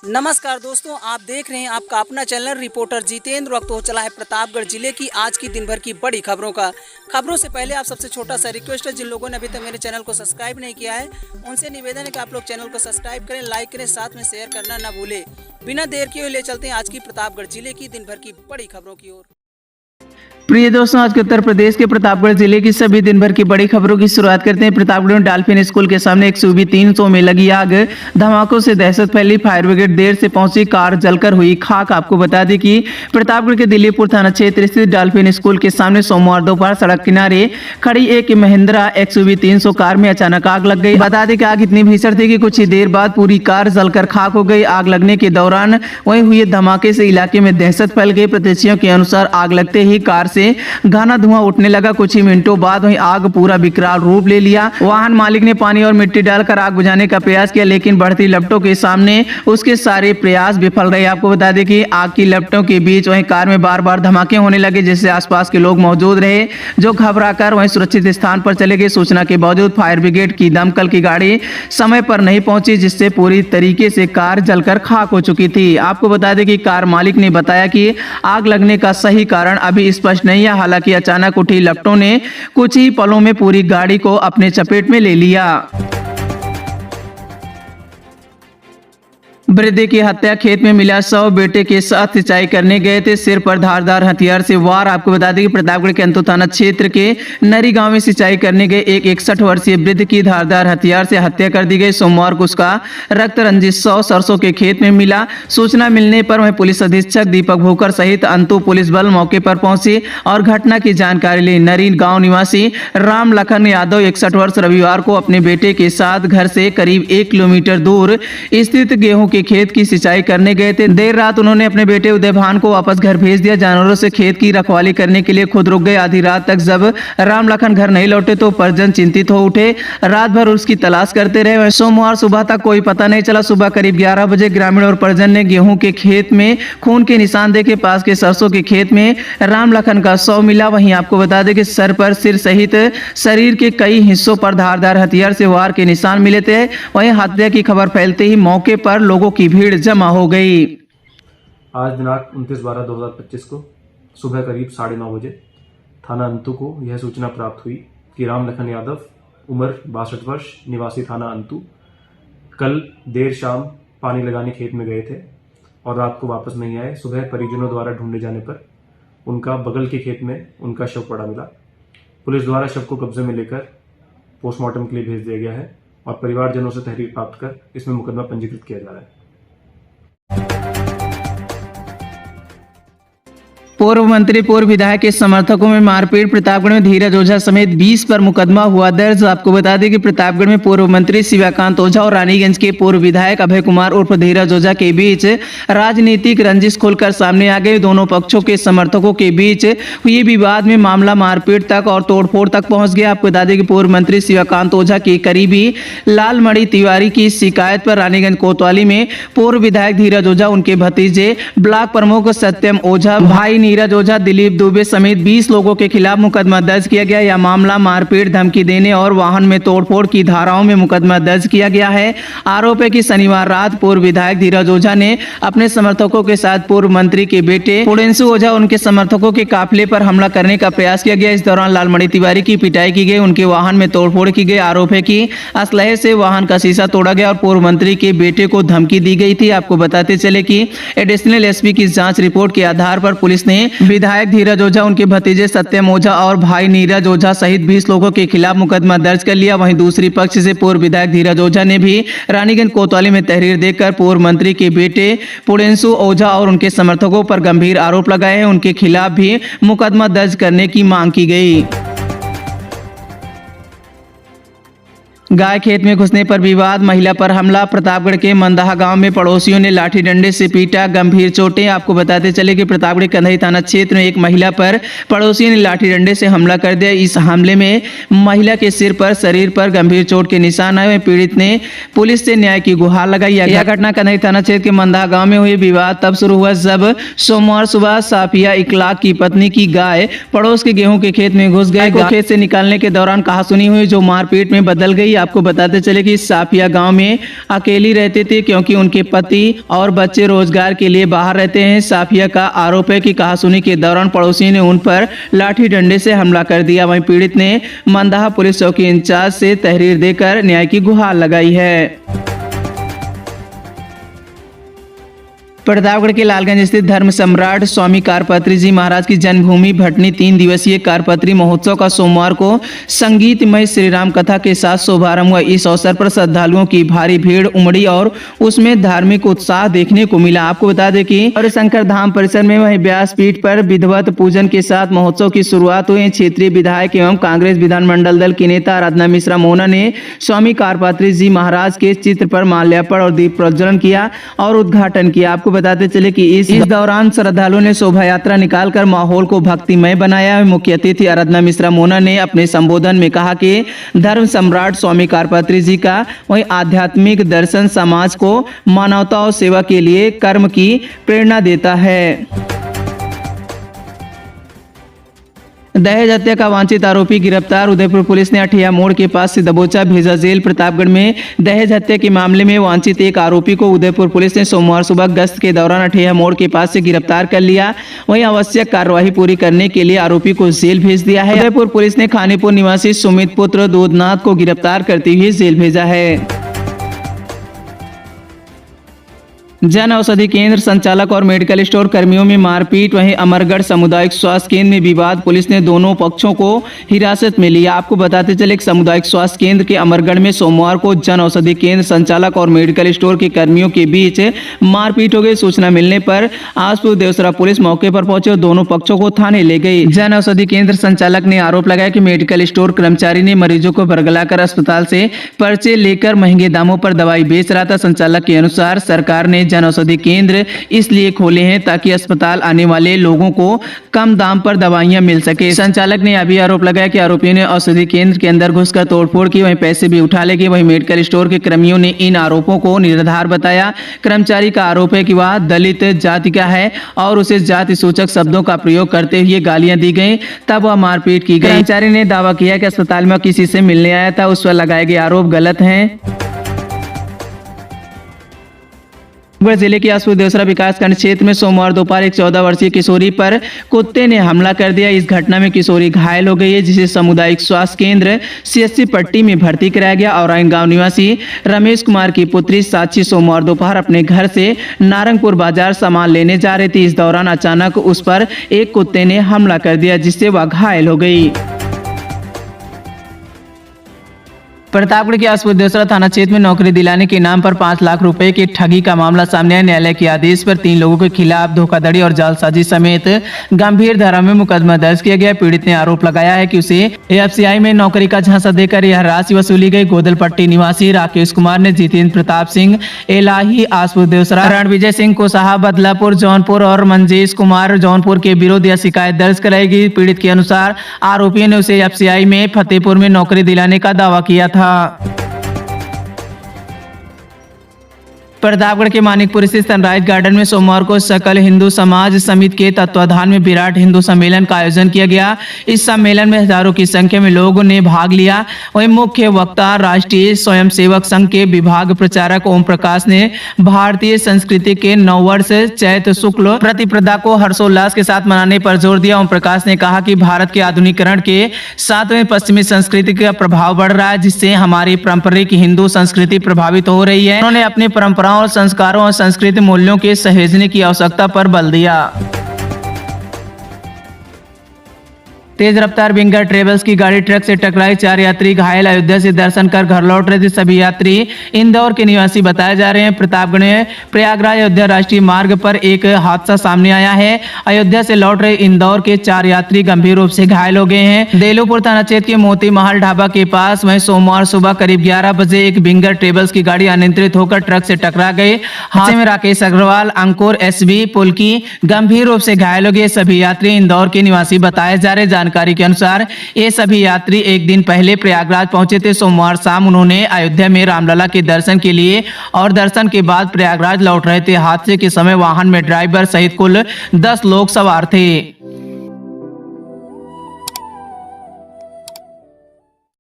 नमस्कार दोस्तों, आप देख रहे हैं आपका अपना चैनल रिपोर्टर जितेंद्र। वक्त हो चला है प्रतापगढ़ जिले की आज की दिन भर की बड़ी खबरों का। खबरों से पहले आप सबसे छोटा सा रिक्वेस्ट है, जिन लोगों ने अभी तक मेरे चैनल को सब्सक्राइब नहीं किया है उनसे निवेदन है कि आप लोग चैनल को सब्सक्राइब करें, लाइक करें, साथ में शेयर करना ना भूलें। बिना देर किए ले चलते हैं आज की प्रतापगढ़ जिले की दिन भर की बड़ी खबरों की ओर। प्रिय दोस्तों, आज के उत्तर प्रदेश के प्रतापगढ़ जिले की सभी दिन भर की बड़ी खबरों की शुरुआत करते हैं। प्रतापगढ़ में डॉल्फिन स्कूल के सामने एक सूबी 300 में लगी आग, धमाकों से दहशत फैली, फायर ब्रिगेड देर से पहुंची, कार जलकर हुई खाक। आपको बता दें कि प्रतापगढ़ के दिल्लीपुर थाना क्षेत्र स्थित डॉल्फिन स्कूल के सामने सोमवार दोपहर सड़क किनारे खड़ी एक महिंद्रा XUV 300 कार में अचानक आग लग गई। बता दें कि आग इतनी भीषण थी कि कुछ ही देर बाद पूरी कार जलकर खाक हो गई। आग लगने के दौरान वहीं हुए धमाके से इलाके में दहशत फैल गई। प्रत्यक्षियों के अनुसार आग लगते ही कार से घना धुआं उठने लगा। कुछ ही मिनटों बाद वहीं आग पूरा विकराल रूप ले लिया। वाहन मालिक ने पानी और मिट्टी डालकर आग बुझाने का प्रयास किया, लेकिन बढ़ती लपटों के सामने उसके सारे प्रयास विफल रहे। आपको बता दें कि आग की लपटों के बीच वहीं कार में बार बार धमाके होने लगे, जिससे आसपास के लोग मौजूद रहे, जो घबराकर वहीं सुरक्षित स्थान पर चले गए। सूचना के बावजूद फायर ब्रिगेड की दमकल की गाड़ी समय पर नहीं पहुंची, जिससे पूरी तरीके से कार जलकर खाक हो चुकी थी। आपको बता दें कि कार मालिक ने बताया कि आग लगने का सही कारण अभी स्पष्ट नहीं है। हालांकि अचानक उठी लपटों ने कुछ ही पलों में पूरी गाड़ी को अपने चपेट में ले लिया। वृद्ध की हत्या, खेत में मिला शव, बेटे के साथ सिंचाई करने गए थे, सिर पर धारदार हथियार से वार। आपको बता दें कि प्रतापगढ़ के अंतु थाना क्षेत्र के नरी गांव में सिंचाई करने गए एक 61 वर्षीय वृद्ध की धारदार हथियार से हत्या कर दी गई। सोमवार को उसका रक्त रंजित शव सरसों के खेत में मिला। सूचना मिलने पर वहीं पुलिस अधीक्षक दीपक भूकर सहित अंतु पुलिस बल मौके पर पहुंची और घटना की जानकारी ली। नरी गाँव निवासी राम लखन यादव 61 वर्ष रविवार को अपने बेटे के साथ घर से करीब 1 किलोमीटर दूर स्थित गेहूं के खेत की सिंचाई करने गए थे। देर रात उन्होंने अपने बेटे उदयभान को वापस घर भेज दिया। जानवरों से खेत की रखवाली करने के लिए खुद रुक गए। आधी रात तक जब राम लखन घर नहीं लौटे तो परिजन चिंतित हो उठे। रात भर उसकी तलाश करते रहे। सोमवार सुबह तक कोई पता नहीं चला। सुबह करीब 11 बजे ग्रामीण और परिजन ने गेहूं के खेत में खून के निशान देखे। पास के सरसों के खेत में राम लखन का शव मिला। वहीं आपको बता दें कि सर पर सिर सहित शरीर के कई हिस्सों पर धारदार हथियार से वार के निशान मिले थे। वहीं हत्या की खबर फैलते ही मौके पर लोगों की भीड़ जमा हो गई। आज दिनांक 29/12/2025 को सुबह करीब 9:30 बजे थाना अंतु को यह सूचना प्राप्त हुई कि राम लखन यादव उम्र 62 वर्ष निवासी थाना अंतु कल देर शाम पानी लगाने खेत में गए थे और रात को वापस नहीं आए। सुबह परिजनों द्वारा ढूंढे जाने पर उनका बगल के खेत में उनका शव पड़ा मिला। पुलिस द्वारा शव को कब्जे में लेकर पोस्टमार्टम के लिए भेज दिया गया है और परिवारजनों से तहरीर प्राप्त कर इसमें मुकदमा पंजीकृत किया जा रहा है। पूर्व मंत्री पूर्व विधायक के समर्थकों में मारपीट। प्रतापगढ़ में धीरज ओझा समेत 20 पर मुकदमा हुआ दर्ज। आपको बता दें कि प्रतापगढ़ में पूर्व मंत्री शिवाकांत ओझा और रानीगंज के पूर्व विधायक अभय कुमार उर्फ धीरज ओझा के बीच राजनीतिक रंजिश खुलकर सामने आ गई। दोनों पक्षों के समर्थकों के बीच हुए विवाद में मामला मारपीट तक और तोड़फोड़ तक पहुंच गया। आपको बता दें कि पूर्व मंत्री शिवाकांत ओझा के करीबी लालमणि तिवारी की शिकायत पर रानीगंज कोतवाली में पूर्व विधायक धीरज ओझा, उनके भतीजे ब्लॉक प्रमुख सत्यम ओझा, भाई नीरज ओझा, दिलीप दुबे समेत 20 लोगों के खिलाफ मुकदमा दर्ज किया गया। यह मामला मारपीट, धमकी देने और वाहन में तोड़फोड़ की धाराओं में मुकदमा दर्ज किया गया है। आरोप है कि शनिवार रात पूर्व विधायक धीरज ओझा ने अपने समर्थकों के साथ पूर्व मंत्री के बेटे पुडेंसु ओझा उनके समर्थकों के काफिले पर हमला करने का प्रयास किया गया। इस दौरान लालमणि तिवारी की पिटाई की गई, उनके वाहन में तोड़फोड़ की गई। आरोप है कि असलहे से वाहन का शीशा तोड़ा गया और पूर्व मंत्री के बेटे को धमकी दी गई थी। आपको बताते चले कि एडिशनल SP की जांच रिपोर्ट के आधार पर पुलिस ने विधायक धीरज ओझा, उनके भतीजे सत्यम ओझा और भाई नीरज ओझा सहित 20 लोगों के खिलाफ मुकदमा दर्ज कर लिया। वहीं दूसरी पक्ष से पूर्व विधायक धीरज ओझा ने भी रानीगंज कोतवाली में तहरीर देकर पूर्व मंत्री के बेटे पुडेंसु ओझा और उनके समर्थकों पर गंभीर आरोप लगाए हैं। उनके खिलाफ भी मुकदमा दर्ज करने की मांग की गई। गाय खेत में घुसने पर विवाद, महिला पर हमला। प्रतापगढ़ के मंदाहा गांव में पड़ोसियों ने लाठी डंडे से पीटा, गंभीर चोटें। आपको बताते चले कि प्रतापगढ़ कंधई थाना क्षेत्र में एक महिला पर पड़ोसियों ने लाठी डंडे से हमला कर दिया। इस हमले में महिला के सिर पर, शरीर पर गंभीर चोट के निशान आए। पीड़ित ने पुलिस से न्याय की गुहार लगाई। यह घटना कंधई थाना क्षेत्र के मंदाहा गाँव में हुई। विवाद तब शुरू हुआ जब सोमवार सुबह साफिया इकलाक की पत्नी की गाय पड़ोस के गेहूं के खेत में घुस गए। खेत से निकालने के दौरान कहासुनी हुई, जो मारपीट में बदल गई। आपको बताते चले कि साफिया गांव में अकेली रहते थे क्योंकि उनके पति और बच्चे रोजगार के लिए बाहर रहते हैं। साफिया का आरोप है कि कहासुनी के दौरान पड़ोसी ने उन पर लाठी डंडे से हमला कर दिया। वहीं पीड़ित ने मंदाहा पुलिस चौकी इंचार्ज से तहरीर देकर न्याय की गुहार लगाई है। प्रतापगढ़ के लालगंज स्थित धर्म सम्राट स्वामी कारपत्री जी महाराज की जन्मभूमि भटनी 3 दिवसीय कारपत्री महोत्सव का सोमवार को संगीतमय श्री राम कथा के साथ शुभारंभ हुआ। इस अवसर पर श्रद्धालुओं की भारी भीड़ उमड़ी और उसमें धार्मिक उत्साह देखने को मिला। आपको बता दें कि और शंकर धाम परिसर में वही व्यासपीठ पर विधिवत पूजन के साथ महोत्सव की शुरुआत हुई। क्षेत्रीय विधायक एवं कांग्रेस विधानमंडल दल की नेता आराधना मिश्रा मोहना ने स्वामी कारपत्री जी महाराज के चित्र पर माल्यार्पण और दीप प्रज्वलन किया और उद्घाटन किया। आपको बताते चले कि इस दौरान श्रद्धालुओं ने शोभा यात्रा निकालकर माहौल को भक्तिमय बनाया। मुख्य अतिथि आराधना मिश्रा मोहना ने अपने संबोधन में कहा कि धर्म सम्राट स्वामी कारपत्री जी का वही आध्यात्मिक दर्शन समाज को मानवता और सेवा के लिए कर्म की प्रेरणा देता है। दहेज हत्या का वांछित आरोपी गिरफ्तार। उदयपुर पुलिस ने अठिया मोड़ के पास से दबोचा भेजा जेल। प्रतापगढ़ में दहेज हत्या के मामले में वांछित एक आरोपी को उदयपुर पुलिस ने सोमवार सुबह गश्त के दौरान अठिया मोड़ के पास से गिरफ्तार कर लिया। वहीं आवश्यक कार्यवाही पूरी करने के लिए आरोपी को जेल भेज दिया है। उदयपुर पुलिस ने खानीपुर निवासी सुमित पुत्र दूधनाथ को गिरफ्तार करते हुए जेल भेजा है। जन औषधि केंद्र संचालक और मेडिकल स्टोर कर्मियों में मारपीट। वहीं अमरगढ़ सामुदायिक स्वास्थ्य केंद्र में विवाद। पुलिस ने दोनों पक्षों को हिरासत में लिया। आपको बताते चले कि सामुदायिक स्वास्थ्य केंद्र के अमरगढ़ में सोमवार को जन औषधि केंद्र संचालक और मेडिकल स्टोर के कर्मियों के बीच मारपीट हो गई। सूचना मिलने पर आसपुर देवसरा पुलिस मौके पर पहुंचे और दोनों पक्षों को थाने ले गई। जन औषधि केंद्र संचालक ने आरोप लगाया कि मेडिकल स्टोर कर्मचारी ने मरीजों को बरगलाकर अस्पताल से पर्चे लेकर महंगे दामों पर दवाई बेच रहा था। संचालक के अनुसार सरकार ने जन औषधि केंद्र इसलिए खोले हैं ताकि अस्पताल आने वाले लोगों को कम दाम पर दवाइयां मिल सके। संचालक ने अभी आरोप लगाया कि आरोपियों ने औषधि केंद्र के अंदर घुसकर तोड़फोड़ की, वहीं पैसे भी उठा ले गए। वहीं मेडिकल स्टोर के कर्मियों ने इन आरोपों को निराधार बताया। कर्मचारी का आरोप है कि वह दलित जाति का है और उसे जाति सूचक शब्दों का प्रयोग करते हुए गालियां दी गई, तब वह मारपीट की गई। कर्मचारी ने दावा किया कि अस्पताल में किसी से मिलने आया था, उस पर लगाए गए आरोप गलत हैं। जिले के आसपुर देवसरा विकासखंड क्षेत्र में सोमवार दोपहर एक 14 वर्षीय किशोरी पर कुत्ते ने हमला कर दिया। इस घटना में किशोरी घायल हो गई है, जिसे सामुदायिक स्वास्थ्य केंद्र सीएससी पट्टी में भर्ती कराया गया। और गांव निवासी रमेश कुमार की पुत्री साक्षी सोमवार दोपहर अपने घर से नारंगपुर बाजार सामान लेने जा रही थी। इस दौरान अचानक उस पर एक कुत्ते ने हमला कर दिया, जिससे वह घायल हो गई। प्रतापगढ़ के आसपुर देवसरा थाना क्षेत्र में नौकरी दिलाने के नाम पर 5 लाख रुपए की ठगी का मामला सामने आया। न्यायालय के आदेश पर 3 लोगों के खिलाफ धोखाधड़ी और जालसाजी समेत गंभीर धारा में मुकदमा दर्ज किया गया। पीड़ित ने आरोप लगाया है कि उसे एफसीआई में नौकरी का झांसा देकर यह राशि वसूली गई। गोदलपट्टी निवासी राकेश कुमार ने जितेंद्र प्रताप सिंह एलाही आसपुर देवसरा, रणविजय सिंह कोसाहा बदलापुर जौनपुर और मंजेश कुमार जौनपुर के विरुद्ध यह शिकायत दर्ज कराई गई। पीड़ित के अनुसार आरोपियों ने उसे एफसीआई में फतेहपुर में नौकरी दिलाने का दावा किया था। प्रतापगढ़ के मानिकपुर स्थित सनराइज गार्डन में सोमवार को सकल हिंदू समाज समिति के तत्वाधान में विराट हिंदू सम्मेलन का आयोजन किया गया। इस सम्मेलन में हजारों की संख्या में लोगों ने भाग लिया। वहीं मुख्य वक्ता राष्ट्रीय स्वयंसेवक संघ के विभाग प्रचारक ओम प्रकाश ने भारतीय संस्कृति के नववर्ष चैत शुक्ल प्रतिपदा को हर्षोल्लास के साथ मनाने पर जोर दिया। ओम प्रकाश ने कहा कि भारत के आधुनिकीकरण के साथ में पश्चिमी संस्कृति का प्रभाव बढ़ रहा है, जिससे हमारी पारंपरिक हिंदू संस्कृति प्रभावित हो रही है। उन्होंने अपनी परंपरा और संस्कारों और सांस्कृतिक मूल्यों के सहेजने की आवश्यकता पर बल दिया। तेज रफ्तार विंगर ट्रेवल्स की गाड़ी ट्रक से टकराई, 4 यात्री घायल। अयोध्या से दर्शन कर घर लौट रहे थे सभी यात्री इंदौर के निवासी बताए जा रहे हैं। प्रतापगढ़ में प्रयागराज अयोध्या राष्ट्रीय मार्ग पर एक हादसा सामने आया है। अयोध्या से लौट रहे इंदौर के 4 यात्री गंभीर रूप से घायल हो गए हैं। देलूपुर थाना क्षेत्र के मोती महल ढाबा के पास वहीं सोमवार सुबह करीब 11 बजे एक विंगर ट्रेवल्स की गाड़ी अनियंत्रित होकर ट्रक से टकरा गई। हादसे में राकेश अग्रवाल, अंकुर एसबी पुलकी गंभीर रूप से घायल हो गए। सभी यात्री इंदौर के निवासी बताए जा रहे। जानकारी के अनुसार ये सभी यात्री एक दिन पहले प्रयागराज पहुंचे थे। सोमवार शाम उन्होंने अयोध्या में रामलला के दर्शन के लिए और दर्शन के बाद प्रयागराज लौट रहे थे। हादसे के समय वाहन में ड्राइवर सहित कुल 10 लोग सवार थे।